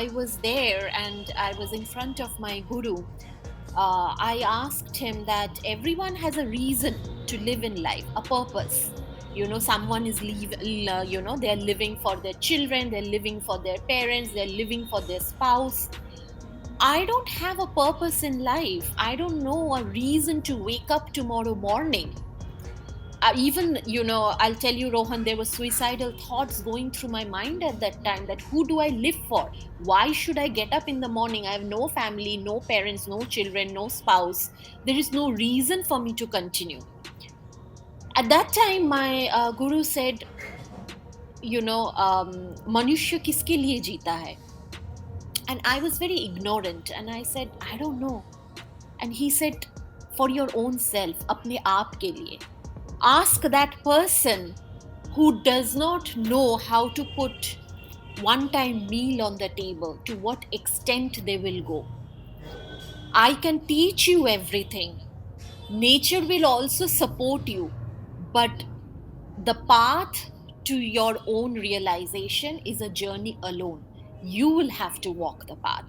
I was there and I was in front of my guru, I asked him that everyone has a reason to live in life, a purpose. Someone is they're living for their children, they're living for their parents, they're living for their spouse. I don't have a purpose in life. I don't know a reason to wake up tomorrow morning. Even, I'll tell you, Rohan, there were suicidal thoughts going through my mind at that time, that who do I live for? Why should I get up in the morning? I have no family, no parents, no children, no spouse. There is no reason for me to continue. At that time, my guru said, मनुष्य किसके लिए जीता है? And I was very ignorant and I said, I don't know. And he said, for your own self, अपने आप के लिए. Ask that person who does not know how to put one time meal on the table, to what extent they will go. I can teach you everything. Nature will also support you, but the path to your own realization is a journey alone. You will have to walk the path.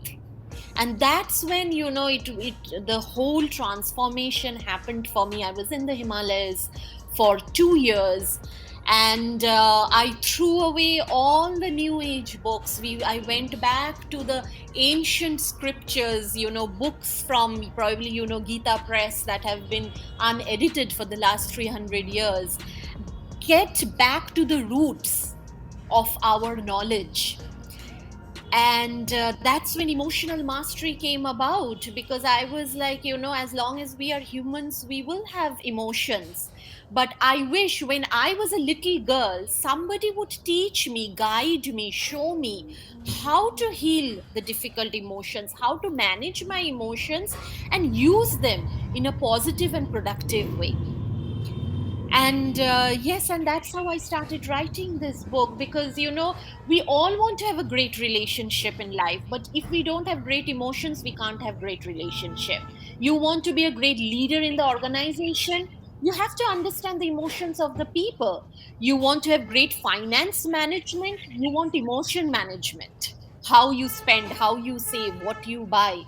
And that's when, the whole transformation happened for me. I was in the Himalayas for 2 years, and I threw away all the new age books. I went back to the ancient scriptures, books from probably, Gita Press, that have been unedited for the last 300 years. Get back to the roots of our knowledge. And that's when emotional mastery came about, because I was like, as long as we are humans, we will have emotions. But I wish when I was a little girl, somebody would teach me, guide me, show me how to heal the difficult emotions, how to manage my emotions and use them in a positive and productive way. And yes, and that's how I started writing this book, because we all want to have a great relationship in life, but if we don't have great emotions, we can't have great relationship. You want to be a great leader in the organization, you have to understand the emotions of the people. You want to have great finance management, you want emotion management, how you spend, how you save, what you buy.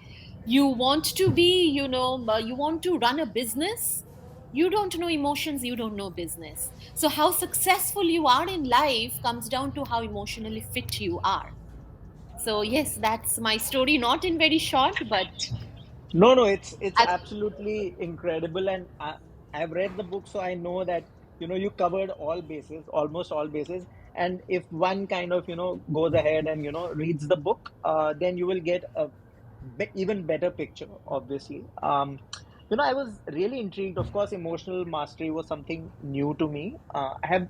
You want to be, you want to run a business, you don't know emotions, you don't know business. So how successful you are in life comes down to how emotionally fit you are. So yes, that's my story, not in very short, but No, no, it's I, absolutely incredible, and I've read the book, so I know that you covered all bases, almost all bases. And if one kind of goes ahead and reads the book, then you will get a even better picture, obviously. I was really intrigued. Of course, emotional mastery was something new to me. I have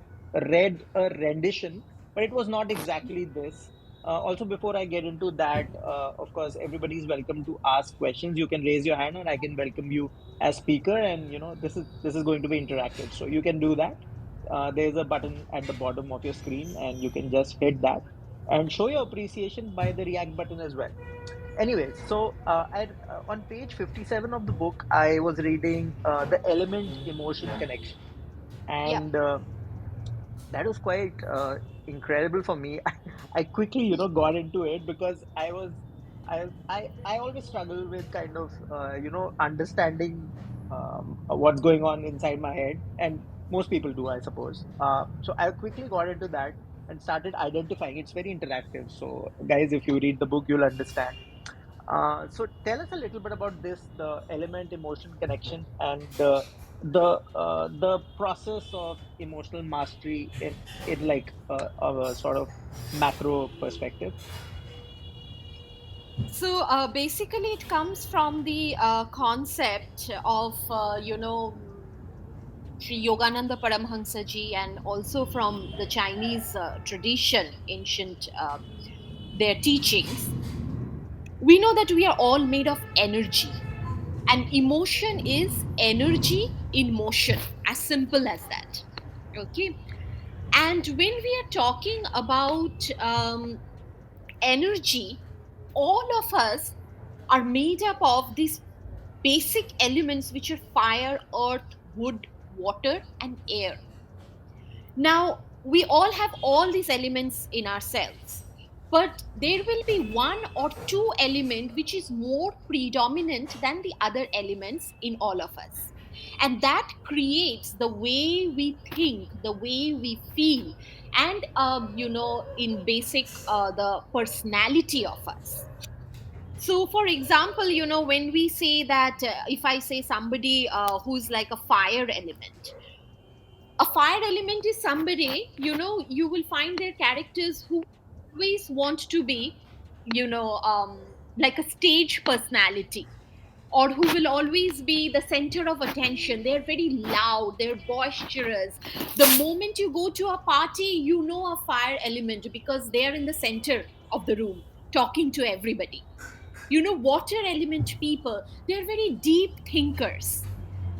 read a rendition, but it was not exactly this. Also, before I get into that, of course, everybody is welcome to ask questions. You can raise your hand, and I can welcome you as speaker. And this is going to be interactive, so you can do that. There's a button at the bottom of your screen, and you can just hit that and show your appreciation by the react button as well. Anyways, so on page 57 of the book, I was reading the element emotion connection, yeah. and that was quite incredible for me. I quickly, got into it because I always struggle with kind of, understanding what's going on inside my head, and most people do, I suppose. So I quickly got into that and started identifying. It's very interactive. So, guys, if you read the book, you'll understand. So tell us a little bit about this, the element emotion connection, and the process of emotional mastery in like a sort of macro perspective. So basically it comes from the concept of Sri Yogananda Paramhansa ji, and also from the Chinese tradition, ancient their teachings. We know that we are all made of energy, and emotion is energy in motion, as simple as that. Okay. And when we are talking about energy, all of us are made up of these basic elements, which are fire, earth, wood, water, and air. Now we all have all these elements in ourselves. but there will be one or two element which is more predominant than the other elements in all of us, and that creates the way we think, the way we feel, and in basic, the personality of us. So for example, when we say that, if I say somebody who's like a fire element, a fire element is somebody, you will find their characters who always want to be, like a stage personality, or who will always be the center of attention. They're very loud, they're boisterous. The moment you go to a party, a fire element, because they're in the center of the room talking to everybody. Water element people, they're very deep thinkers.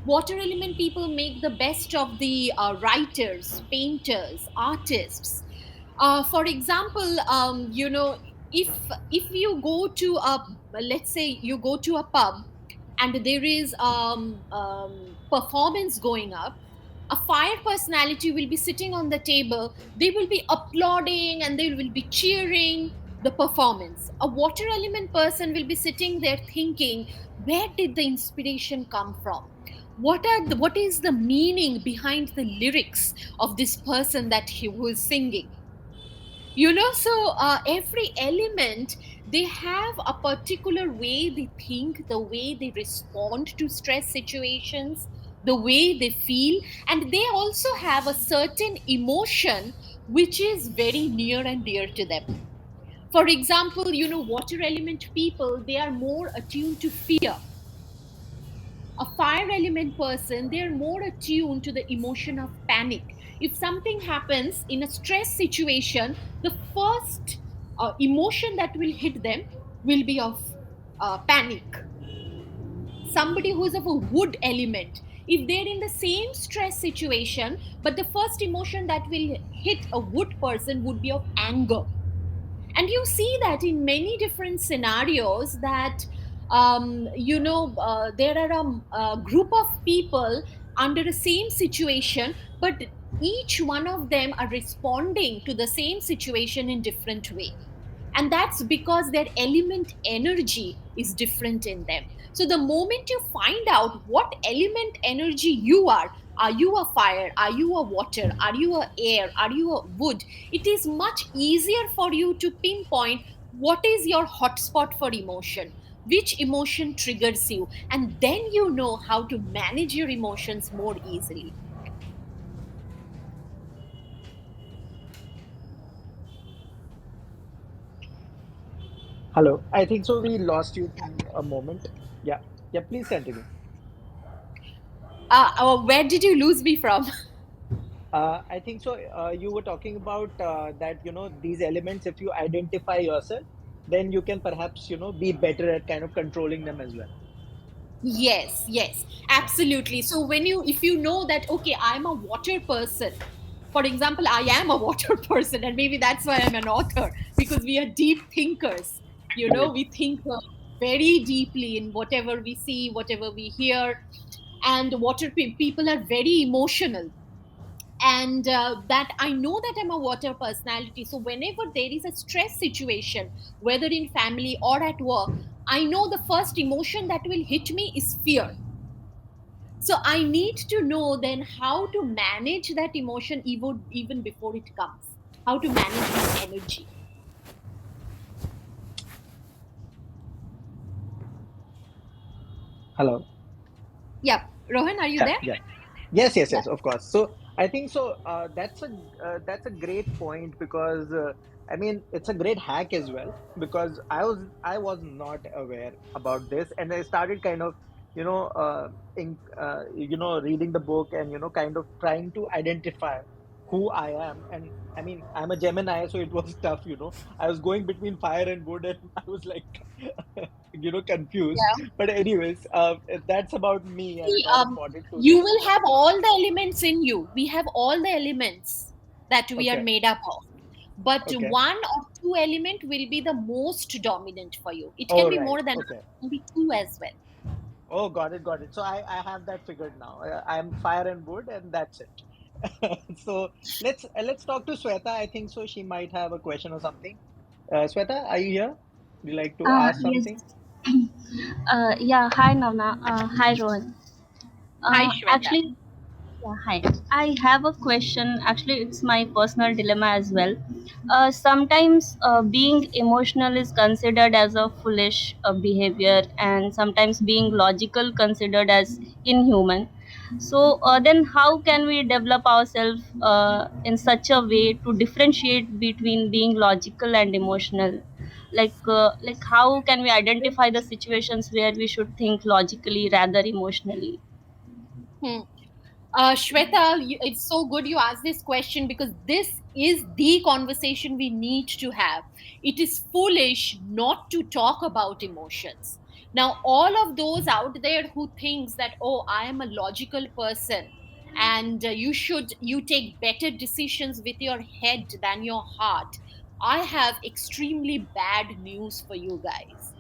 Water element people make the best of the writers, painters, artists. For example, if you go to a, let's say you go to a pub, and there is performance going up, a fire personality will be sitting on the table. They will be applauding and they will be cheering the performance. A water element person will be sitting there thinking, where did the inspiration come from? What is the meaning behind the lyrics of this person that he was singing? So every element, they have a particular way they think, the way they respond to stress situations, the way they feel, and they also have a certain emotion which is very near and dear to them. For example, water element people, they are more attuned to fear. A fire element person, they're more attuned to the emotion of panic. If something happens in a stress situation, the first emotion that will hit them will be of panic. Somebody who's of a wood element, if they're in the same stress situation, but the first emotion that will hit a wood person would be of anger. And you see that in many different scenarios, that there are a group of people under the same situation, but each one of them are responding to the same situation in different way. And that's because their element energy is different in them. So the moment you find out what element energy you are you a fire, are you a water, are you a air, are you a wood, it is much easier for you to pinpoint what is your hotspot for emotion, which emotion triggers you, and then you know how to manage your emotions more easily. Hello. I think so. We lost you a moment. Yeah. Yeah. Please continue. Where did you lose me from? I think so. You were talking about that, these elements, if you identify yourself, then you can perhaps, be better at kind of controlling them as well. Yes, yes, absolutely. So when you, if you know that, okay, I'm a water person, for example, I am a water person, and maybe that's why I'm an author, because we are deep thinkers. Right. We think very deeply in whatever we see, whatever we hear, and people are very emotional. And that I know that I'm a water personality. So whenever there is a stress situation, whether in family or at work, I know the first emotion that will hit me is fear. So I need to know then how to manage that emotion even before it comes. How to manage my energy. Hello. Yeah, Rohan, are you Yeah. there? Yeah. Yes, yes, Yeah. yes, of course. So I think so. That's a great point because I mean it's a great hack as well because I was not aware about this and I started kind of reading the book and kind of trying to identify who I am. And I mean I'm a Gemini, so it was tough. I was going between fire and wood and I was like confused. Yeah. But anyways, that's about me and See, not important to you this. will have all the elements in you. We have all the elements that we are Okay. made up of. But Okay. one or two element will be the most dominant for you. It can Oh, be right. more than one, Okay. it can be two as well. Oh, got it. Got it. So I have that figured now. I'm fire and wood, and that's it. So let's talk to Sweta. I think so. She might have a question or something. Sweta, are you here? Would you like to ask Yes. something? Yeah. Hi, Navna. Hi, Rohan. Hi, Shweta. Actually, yeah, hi. I have a question. Actually, it's my personal dilemma as well. Sometimes being emotional is considered as a foolish behavior, and sometimes being logical considered as inhuman. So then, how can we develop ourselves in such a way to differentiate between being logical and emotional? Like how can we identify the situations where we should think logically rather emotionally? Hmm. Shweta, it's so good you asked this question because this is the conversation we need to have. It is foolish not to talk about emotions. Now, all of those out there who thinks that, oh, I am a logical person and you take better decisions with your head than your heart. I have extremely bad news for you guys.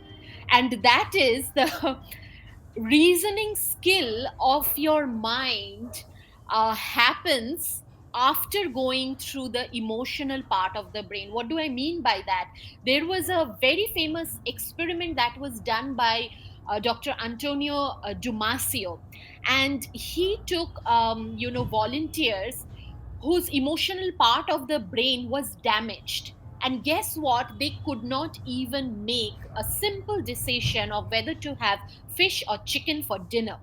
And that is the reasoning skill of your mind happens after going through the emotional part of the brain. What do I mean by that? There was a very famous experiment that was done by Dr. Antonio Damasio, and he took volunteers whose emotional part of the brain was damaged. And guess what? They could not even make a simple decision of whether to have fish or chicken for dinner.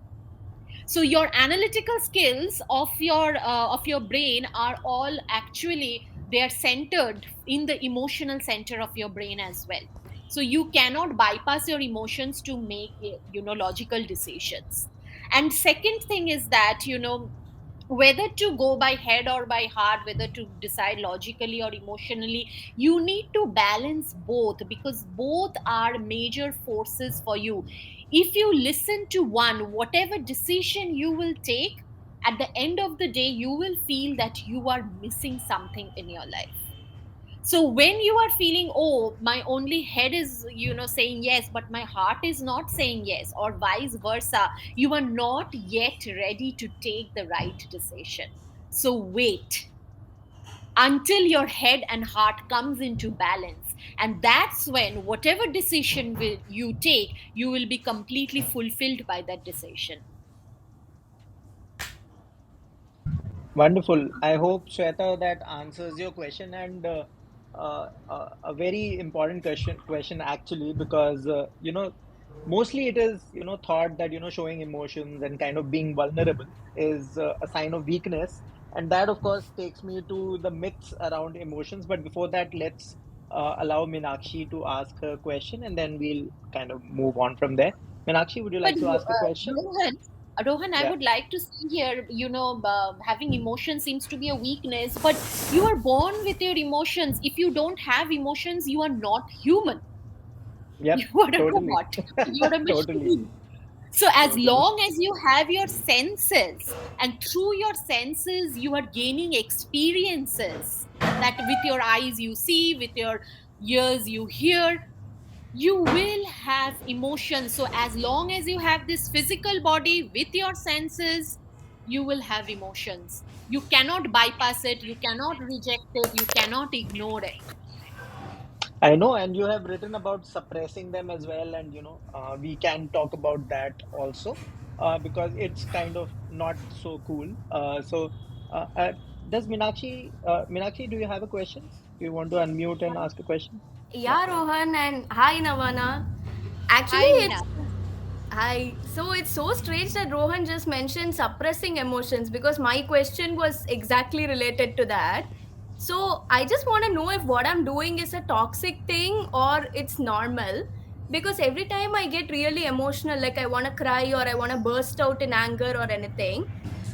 So your analytical skills of your brain are all actually, they are centered in the emotional center of your brain as well. So you cannot bypass your emotions to make logical decisions. And second thing is that whether to go by head or by heart, whether to decide logically or emotionally, you need to balance both because both are major forces for you. If you listen to one, whatever decision you will take, at the end of the day, you will feel that you are missing something in your life. So when you are feeling, oh, my only head is saying yes but my heart is not saying yes, or vice versa, you are not yet ready to take the right decision. So wait until your head and heart comes into balance, and that's when whatever decision will you take, you will be completely fulfilled by that decision. Wonderful. I hope, Shweta, that answers your question, and a very important question actually, because mostly it is thought that showing emotions and kind of being vulnerable is a sign of weakness, and that of course takes me to the myths around emotions. But before that, let's allow Minakshi to ask her question, and then we'll kind of move on from there. Minakshi, would you But like to ask a question? Rohan, I Yeah. would like to see here, having emotion seems to be a weakness, but you are born with your emotions. If you don't have emotions, you are not human. You Yep. are a Totally. robot. You are a Totally. machine. So as Totally. long as you have your senses, and through your senses you are gaining experiences, that with your eyes you see, with your ears you hear, you will have emotions. So as long as you have this physical body with your senses, you will have emotions. You cannot bypass it, you cannot reject it, you cannot ignore it. I know, and you have written about suppressing them as well, and we can talk about that also, because it's kind of not so cool. Uh, uh, does Minakshi, do you have a question? Do you want to unmute and ask a question? Yeah. Yeah, Rohan, and hi, Navana. Actually, Hi, it's Mina. hi. So it's so strange that Rohan just mentioned suppressing emotions because my question was exactly related to that. So I just want to know if what I'm doing is a toxic thing or it's normal. Because every time I get really emotional, like I want to cry or I want to burst out in anger or anything,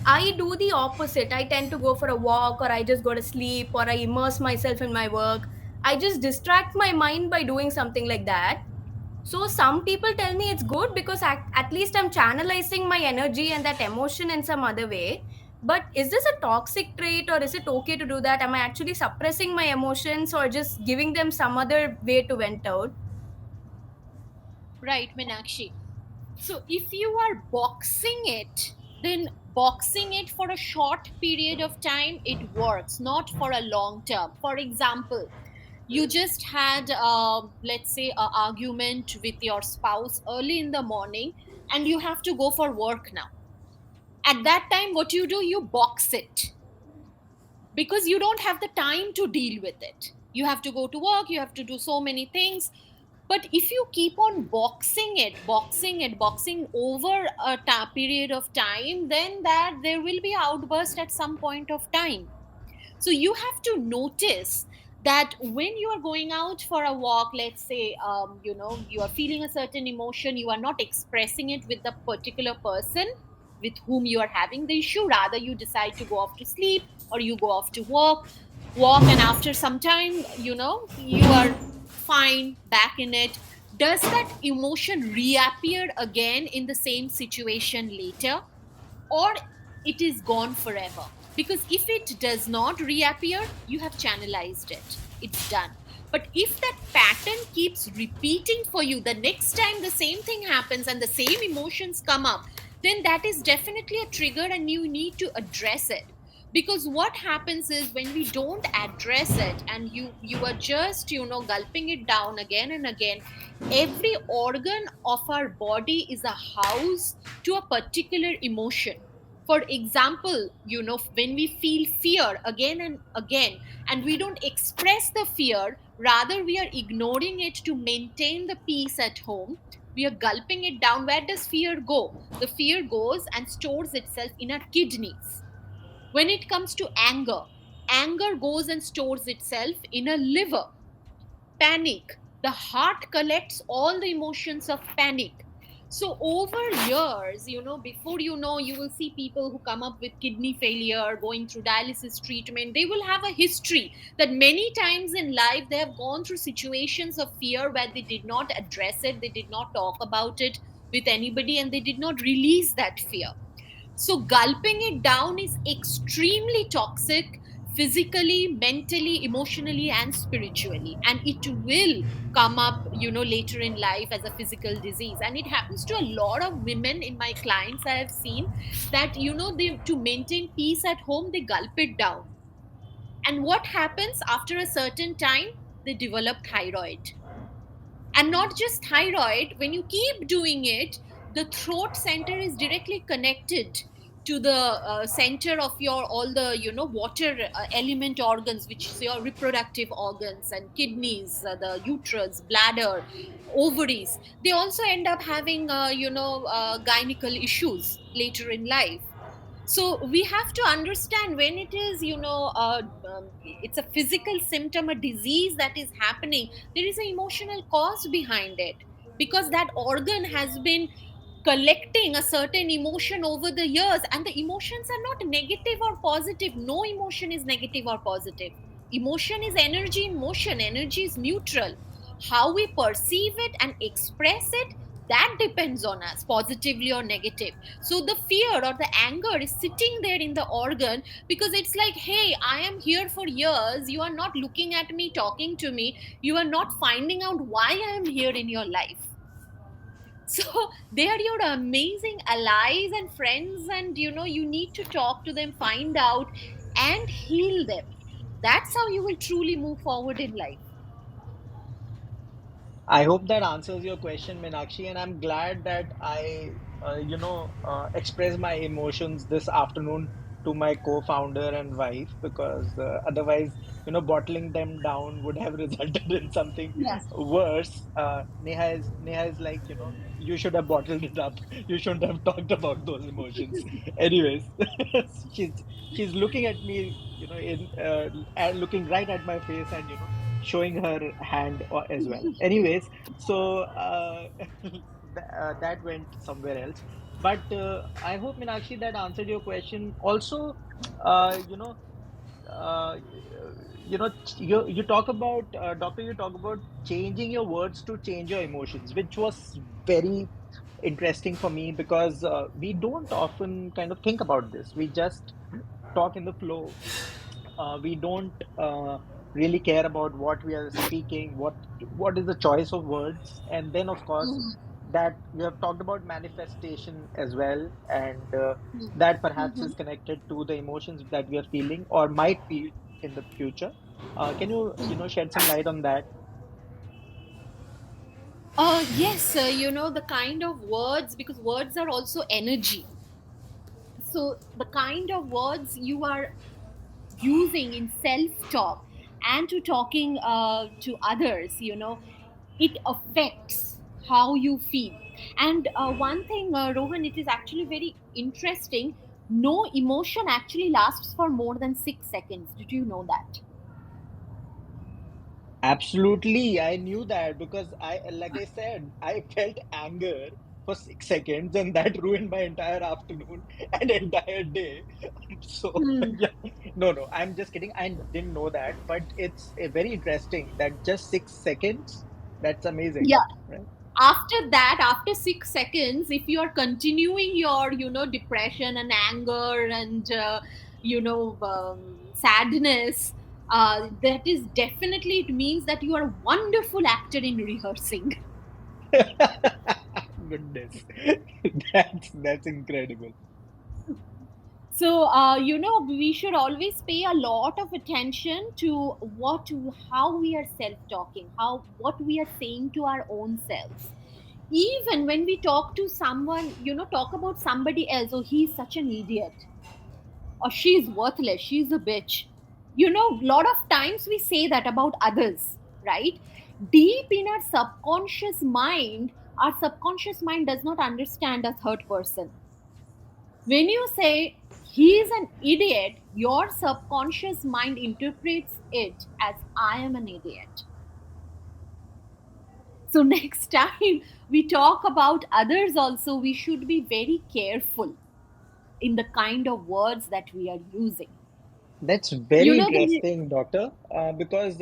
I do the opposite. I tend to go for a walk or I just go to sleep or I immerse myself in my work. I just distract my mind by doing something like that. So some people tell me it's good because at least I'm channelizing my energy and that emotion in some other way. But is this a toxic trait or is it okay to do that? Am I actually suppressing my emotions or just giving them some other way to vent out? Right, Minakshi. So if you are boxing it, then boxing it for a short period of time, it works, not for a long term. For example, You just had, let's say, an argument with your spouse early in the morning, and you have to go for work now. At that time, what do? You box it, because you don't have the time to deal with it. You have to go to work, you have to do so many things. But if you keep on boxing over a period of time, then that there will be outburst at some point of time. So you have to notice that when you are going out for a walk, let's say, you are feeling a certain emotion, you are not expressing it with the particular person with whom you are having the issue. Rather, you decide to go off to sleep, or you go off to walk, and after some time, you are fine back in it. Does that emotion reappear again in the same situation later, or it is gone forever? Because if it does not reappear, you have channelized it, it's done. But if that pattern keeps repeating for you, the next time the same thing happens and the same emotions come up, then that is definitely a trigger, and you need to address it. Because what happens is, when we don't address it, and you are just gulping it down again and again, every organ of our body is a house to a particular emotion. For example, when we feel fear again and again, and we don't express the fear, rather we are ignoring it to maintain the peace at home, we are gulping it down. Where does fear go? The fear goes and stores itself in our kidneys. When it comes to anger, anger goes and stores itself in a liver. Panic, the heart collects all the emotions of panic. So over years, before you know, you will see people who come up with kidney failure, going through dialysis treatment. They will have a history that many times in life they have gone through situations of fear where they did not address it, they did not talk about it with anybody, and they did not release that fear. So, gulping it down is extremely toxic, physically, mentally, emotionally, and spiritually. And it will come up, later in life as a physical disease. And it happens to a lot of women in my clients. I have seen that, they, to maintain peace at home, they gulp it down. And what happens after a certain time? They develop thyroid. And not just thyroid, when you keep doing it, the throat center is directly connected to the center of your all the water element organs, which is your reproductive organs and kidneys, the uterus, bladder, ovaries. They also end up having gynecal issues later in life. So we have to understand, when it is it's a physical symptom, a disease that is happening, there is an emotional cause behind it, because that organ has been collecting a certain emotion over the years. And the emotions are not negative or positive. No emotion is negative or positive. Emotion is energy in motion, energy is neutral. How we perceive it and express it, that depends on us, positively or negative. So the fear or the anger is sitting there in the organ, because it's like, hey, I am here for years, you are not looking at me, talking to me, you are not finding out why I am here in your life. So they are your amazing allies and friends, and you need to talk to them, find out, and heal them. That's how you will truly move forward in life. I hope that answers your question, Meenakshi, and I'm glad that expressed my emotions this afternoon to my co-founder and wife, because otherwise, bottling them down would have resulted in something Yes. worse. Neha is like, you should have bottled it up. You shouldn't have talked about those emotions. Anyways, she's she's looking at me, looking right at my face, and showing her hand as well. Anyways, so that went somewhere else. But I hope, Meenakshi, that answered your question. Also, uh, you know, uh, you talk about, doctor, you talk about changing your words to change your emotions, which was very interesting for me, because we don't often kind of think about this. We just talk in the flow. We don't really care about what we are speaking, what is the choice of words. And then, of course, Mhm. that you have talked about manifestation as well, and Mhm. that perhaps Mhm. is connected to the emotions that we are feeling or might feel in the future. Can you, shed some light on that? Yes, the kind of words, because words are also energy. So the kind of words you are using in self talk and to talking to others, it affects how you feel. And one thing, Rohan, it is actually very interesting. No emotion actually lasts for more than 6 seconds. Did you know that? Absolutely, I knew that because like I said, I felt anger for 6 seconds, and that ruined my entire afternoon and entire day. So, Hmm. yeah, no, no, I'm just kidding. I didn't know that, but it's very interesting that just 6 seconds, that's amazing, Yeah. right? After that, after 6 seconds, if you are continuing your, depression and anger and, sadness, that is definitely, it means that you are a wonderful actor in rehearsing. Goodness, that's incredible. So, we should always pay a lot of attention to how we are self-talking, what we are saying to our own selves. Even when we talk to someone, talk about somebody else, oh, he's such an idiot, or she's worthless, she's a bitch. A lot of times we say that about others, right? Deep in our subconscious mind does not understand a third person. When you say he's an idiot, your subconscious mind interprets it as I am an idiot. So next time we talk about others also, we should be very careful in the kind of words that we are using. That's You very know the interesting, doctor, because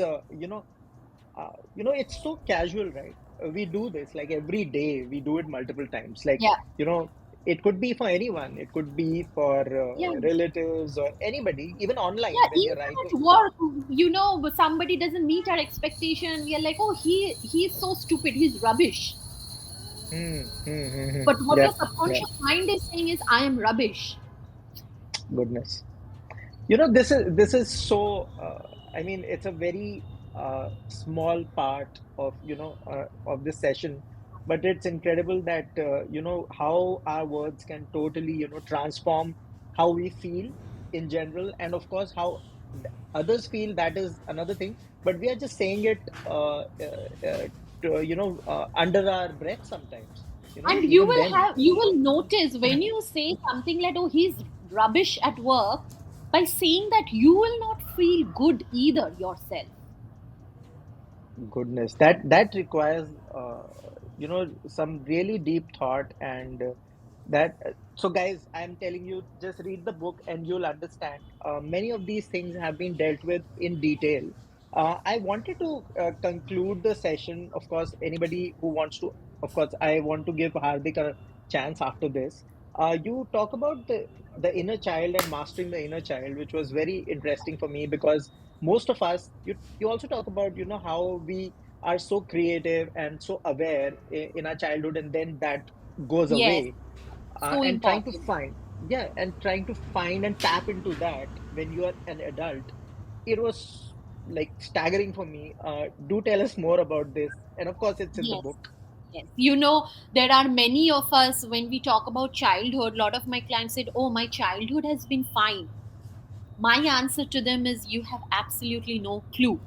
it's so casual, right? We do this like every day. We do it multiple times. Like, Yeah, you know, it could be for anyone. It could be for yeah, relatives or anybody, even online yeah. when you're Even at writing. work, but somebody doesn't meet our expectation. We are like, oh, he's so stupid. He's rubbish. But what Yeah, your yeah. subconscious mind is saying is, I am rubbish. Goodness. This is so. I mean, it's a very small part of this session, but it's incredible that how our words can totally transform how we feel in general, and of course how others feel. That is another thing. But we are just saying it under our breath sometimes. And Even then. you will notice when you say something like, oh, he's rubbish at work, by saying that you will not feel good either yourself. Goodness, that requires some really deep thought and that. So, guys, I'm telling you, just read the book and you'll understand. Many of these things have been dealt with in detail. I wanted to conclude the session. Of course, anybody who wants to, of course, I want to give Hardik a chance after this. You talk about the inner child and mastering the inner child, which was very interesting for me because most of us, you also talk about how we are so creative and so aware in our childhood, and then that goes Yes, away, so and trying to important. find, yeah, and trying to find and tap into that when you are an adult. It was like staggering for me. Do tell us more about this, and of course it's in the Yes, book. yes. There are many of us, when we talk about childhood, a lot of my clients said, oh, my childhood has been fine. My answer to them is, you have absolutely no clue.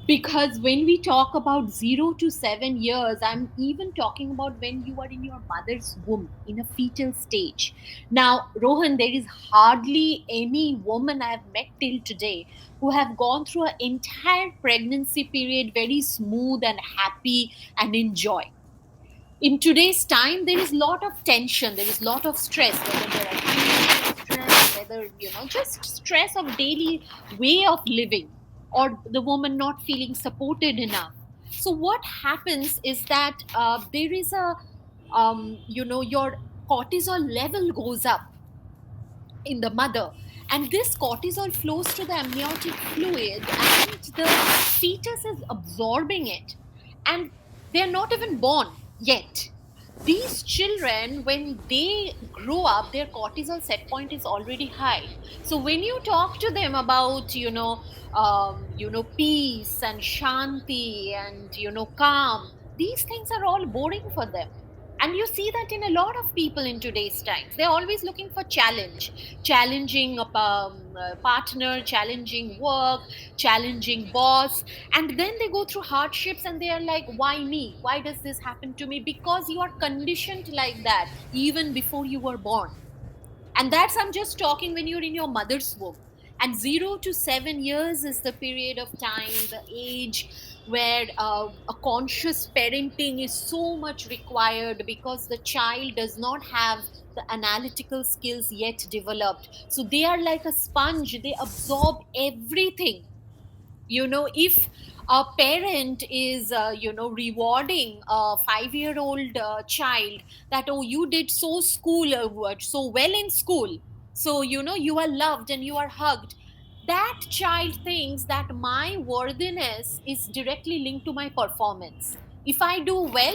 Because when we talk about 0 to 7 years, I'm even talking about when you are in your mother's womb in a fetal stage. Now, Rohan, there is hardly any woman I have met till today who have gone through an entire pregnancy period very smooth and happy and enjoy. In today's time, there is lot of tension, there is lot of stress, whether there are financial stress, whether just stress of daily way of living, or the woman not feeling supported enough. So what happens is that there is a your cortisol level goes up in the mother, and this cortisol flows to the amniotic fluid, and the fetus is absorbing it, and they're not even born yet. These children, when they grow up, their cortisol set point is already high. So when you talk to them about, peace and shanti and, calm, these things are all boring for them. And you see that in a lot of people in today's times. They're always looking for challenging partner, challenging work, challenging boss. And then they go through hardships and they are like, why me? Why does this happen to me? Because you are conditioned like that even before you were born. And that's, I'm just talking when you're in your mother's womb. And 0 to 7 years is the period of time, the age where a conscious parenting is so much required, because the child does not have the analytical skills yet developed. So they are like a sponge, they absorb everything. If a parent is rewarding a 5 year old child, that, oh, you did so well in school, so you are loved and you are hugged, that child thinks that my worthiness is directly linked to my performance. If I do well,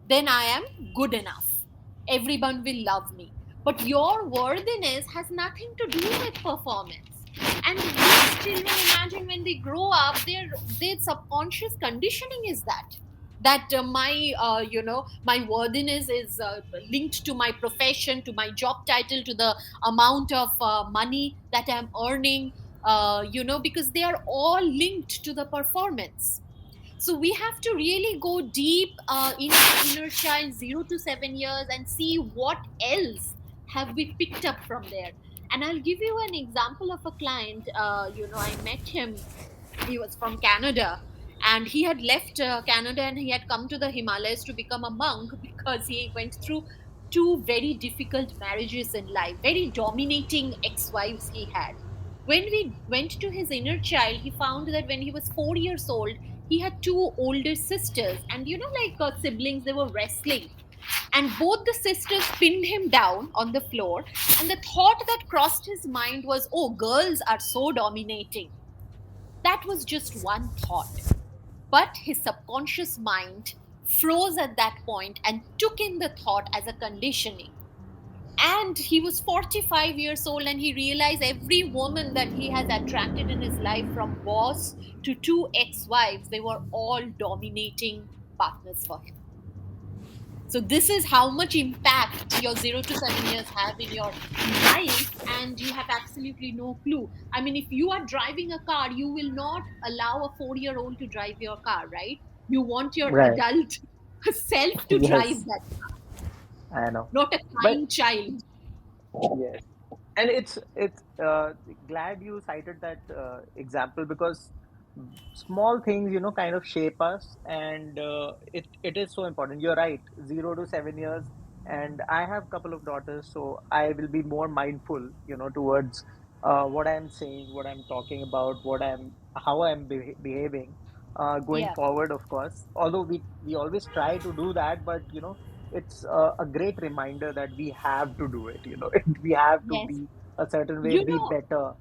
then I am good enough, everyone will love me. But your worthiness has nothing to do with performance. And these children, imagine when they grow up, their subconscious conditioning is that my worthiness is linked to my profession, to my job title, to the amount of money that I'm earning, because they are all linked to the performance. So we have to really go deep in our inner child, 0 to 7 years, and see what else have we picked up from there. And I'll give you an example of a client. I met him. He was from Canada, and he had left Canada and he had come to the Himalayas to become a monk because he went through two very difficult marriages in life, very dominating ex-wives he had. When we went to his inner child, he found that when he was 4 years old, he had two older sisters, and like siblings, they were wrestling, and both the sisters pinned him down on the floor. And the thought that crossed his mind was, oh, girls are so dominating. That was just one thought. But his subconscious mind froze at that point and took in the thought as a conditioning. And he was 45 years old, and he realized every woman that he has attracted in his life, from boss to two ex wives, they were all dominating partners for him. So this is how much impact your 0 to 7 years have in your life, and you have absolutely no clue. I mean, if you are driving a car, you will not allow a 4 year old to drive your car, right? You want your Right. adult self to drive Yes, that, I know. not a But crying child. yes, and it's glad you cited that example, because small things, kind of shape us, and it is so important. You're right, 0 to 7 years, and I have a couple of daughters, so I will be more mindful, towards what I'm saying, what I'm talking about, how I'm behaving, going Yeah. forward. Of course, although we always try to do that, but it's a great reminder that we have to do it. We have to Yes. be a certain way, You be know, better.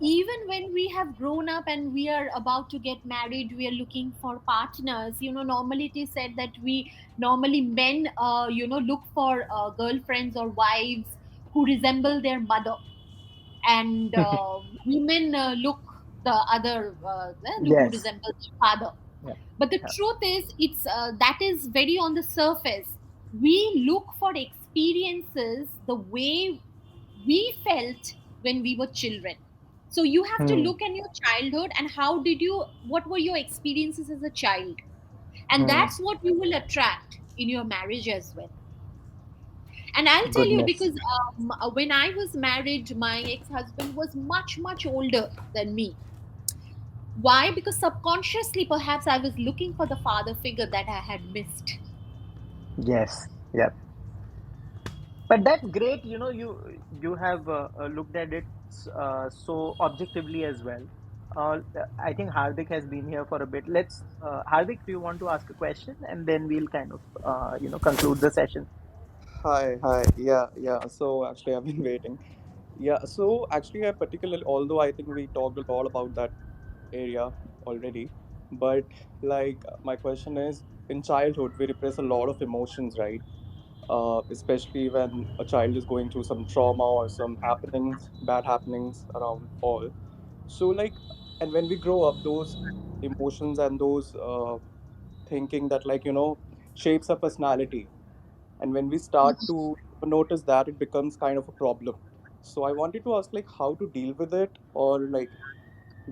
even when we have grown up and we are about to get married, we are looking for partners. Normally it is said that normally men, look for girlfriends or wives who resemble their mother, and women look the other, who Yes. resemble their father. Yeah. But the Yeah. truth is, it's that is very on the surface. We look for experiences the way we felt when we were children. So you have to Hmm. look in your childhood, and what were your experiences as a child, and Hmm. that's what you will attract in your marriage as well. And I'll tell you, Goodness. because when I was married, my ex-husband was much much older than me. Why? Because subconsciously, perhaps I was looking for the father figure that I had missed. Yes. Yeah. But that's great. You have looked at it so objectively as well. I think Hardik has been here for a bit. Hardik, do you want to ask a question, and then we'll kind of conclude the session. Hi, hi. Yeah, yeah. So actually, I've been waiting. Yeah, so actually, I particularly, although I think we talked a lot about that area already, but like my question is, in childhood, we repress a lot of emotions, right? especially when a child is going through some trauma or some happenings, bad happenings around all. So, like, and when we grow up, those emotions and those thinking that, like, shapes our personality. And when we start to notice that, it becomes kind of a problem. So, I wanted to ask, like, how to deal with it, or like,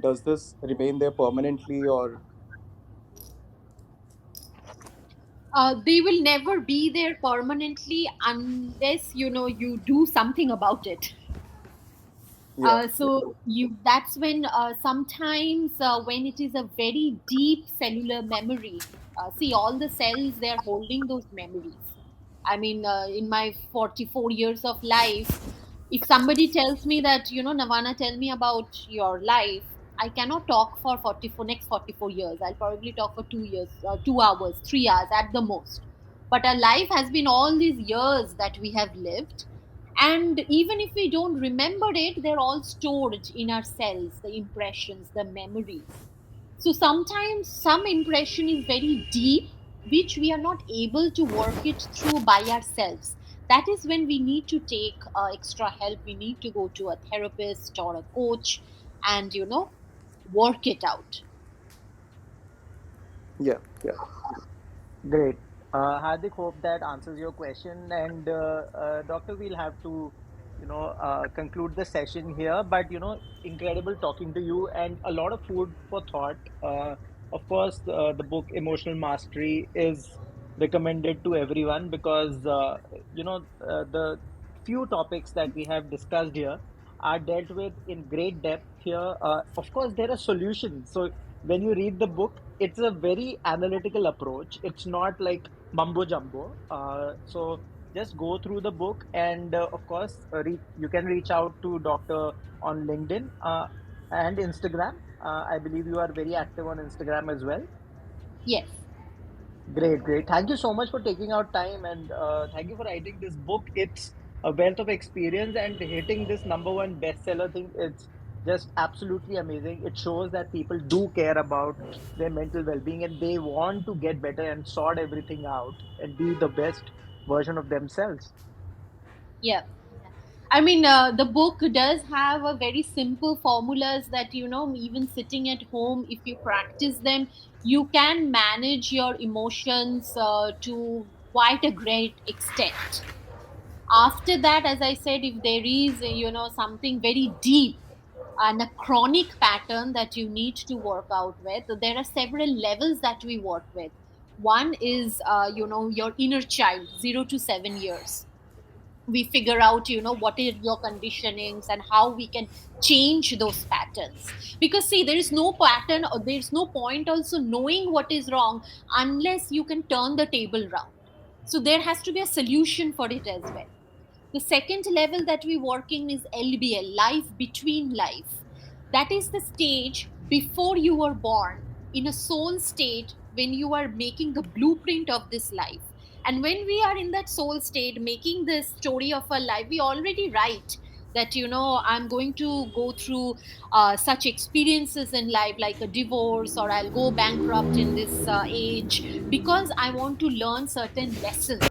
does this remain there permanently, or They will never be there permanently unless you do something about it. yeah, yeah, So you that's when sometimes when it is a very deep cellular memory, see all the cells, they're holding those memories. I mean, in my 44 years of life, if somebody tells me that, Navana, tell me about your life, I cannot talk for 44 next 44 years. I'll probably talk for 2 years, 2 hours, 3 hours at the most. But our life has been all these years that we have lived, and even if we don't remember it, they're all stored in our cells, the impressions, the memories. So sometimes some impression is very deep, which we are not able to work it through by ourselves. That is when we need to take extra help. We need to go to a therapist or a coach and, work it out. yeah, yeah, Great. Hardik, hope that answers your question. And Doctor, we'll have to, conclude the session here. But, incredible talking to you and a lot of food for thought. Of course, the book Emotional Mastery is recommended to everyone because, the few topics that we have discussed here are dealt with in great depth here. Of course, there are solutions. So when you read the book, it's a very analytical approach. It's not like mumbo jumbo. So just go through the book, and of course, you can reach out to Doctor on LinkedIn and Instagram. I believe you are very active on Instagram as well. Yes. Great, great. Thank you so much for taking out time, and thank you for writing this book. It's a wealth of experience, and hitting this number one bestseller thing, it's just absolutely amazing. It shows that people do care about their mental well-being and they want to get better and sort everything out and be the best version of themselves. Yeah. I mean, the book does have a very simple formulas that, even sitting at home, if you practice them, you can manage your emotions to quite a great extent. After that, as I said, if there is, something very deep and a chronic pattern that you need to work out with, there are several levels that we work with. One is, your inner child, 0 to 7 years. We figure out, what is your conditionings and how we can change those patterns. Because see, there is no pattern, or there's no point also knowing what is wrong unless you can turn the table round. So there has to be a solution for it as well. The second level that we work in is LBL, life between life. That is the stage before you were born, in a soul state, when you are making the blueprint of this life. And when we are in that soul state, making the story of our life, we already write that, I'm going to go through such experiences in life, like a divorce, or I'll go bankrupt in this age, because I want to learn certain lessons.